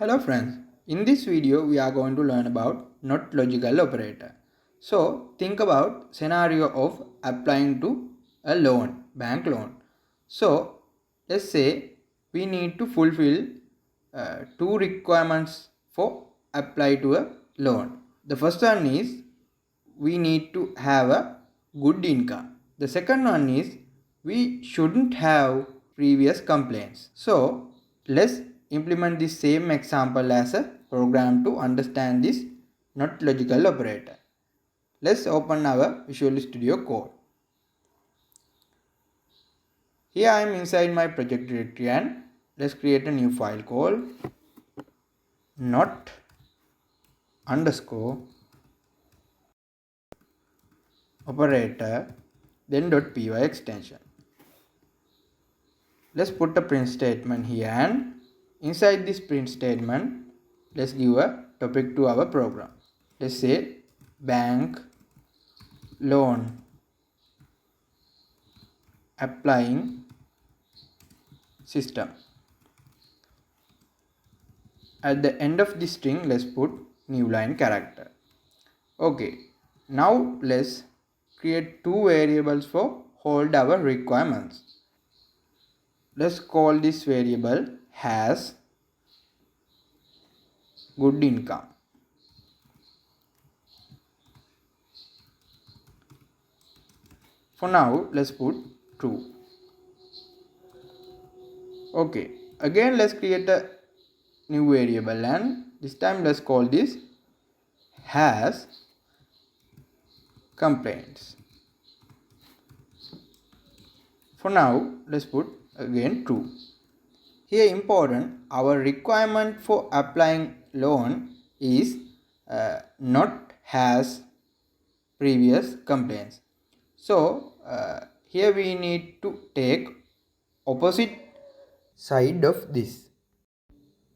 Hello friends, in this video we are going to learn about not logical operator. So think about scenario of applying to a loan, bank loan. So let's say we need to fulfill two requirements for apply to a loan. The first one is we need to have a good income. The second one is we shouldn't have previous complaints. So let's implement the same example as a program to understand this not logical operator. Let's open our Visual Studio Code. Here I am inside my project directory and let's create a new file called not underscore operator then .py extension. Let's put a print statement here, and inside this print statement let's give a topic to our program. Let's say bank loan applying system. At the end of this string let's put new line character. Okay, now let's create two variables for hold our requirements. Let's call this variable has good income. For now let's put true. Okay, again let's create a new variable and this time let's call this has complaints. For now let's put again true. Here important, our requirement for applying loan is not has previous complaints. So here we need to take opposite side of this.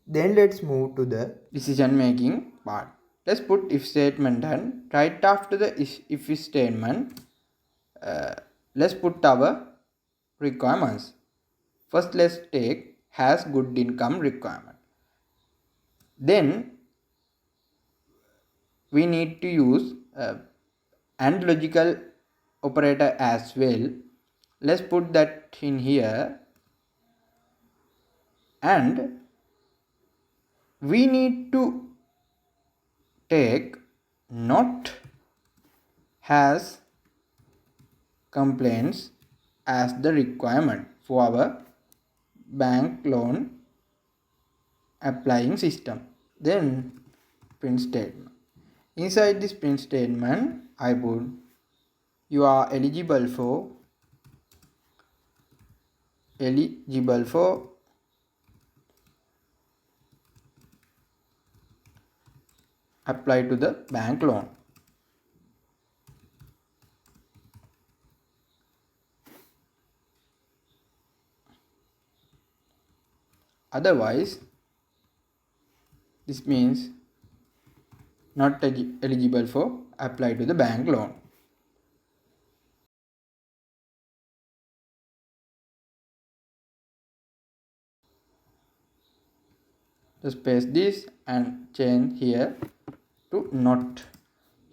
Then let's move to the decision making part. Let's put if statement, and right after the if statement let's put our requirements. First let's take has good income requirement. Then we need to use and logical operator as well. Let's put that in here, and we need to take not has complaints as the requirement for our bank loan applying system. Then print statement. Inside this print statement I put you are eligible for apply to the bank loan. Otherwise this means not eligible for apply to the bank loan. Just paste this and change here to not.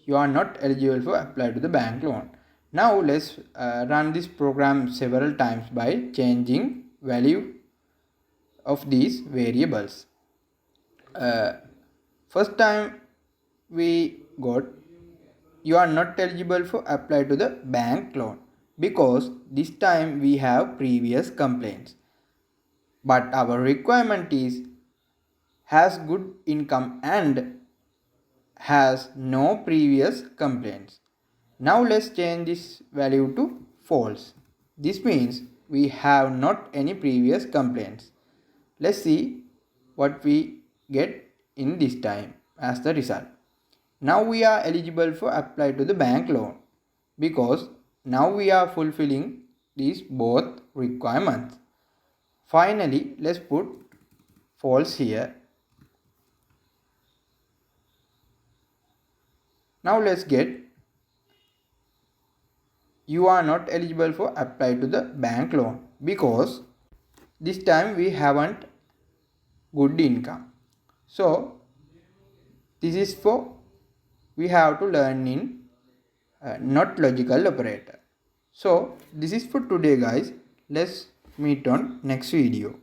You are not eligible for apply to the bank loan. Now let's run this program several times by changing value of these variables. First time we got you are not eligible for apply to the bank loan because this time we have previous complaints, but our requirement is has good income and has no previous complaints. Now let's change this value to false. This means we have not any previous complaints. Let's see what we get in this time as the result. Now we are eligible for apply to the bank loan because now we are fulfilling these both requirements. Finally, let's put false here. Now let's get you are not eligible for apply to the bank loan because this time we haven't good income. So this is for we have to learn in not logical operator. So this is for today guys. Let's meet on next video.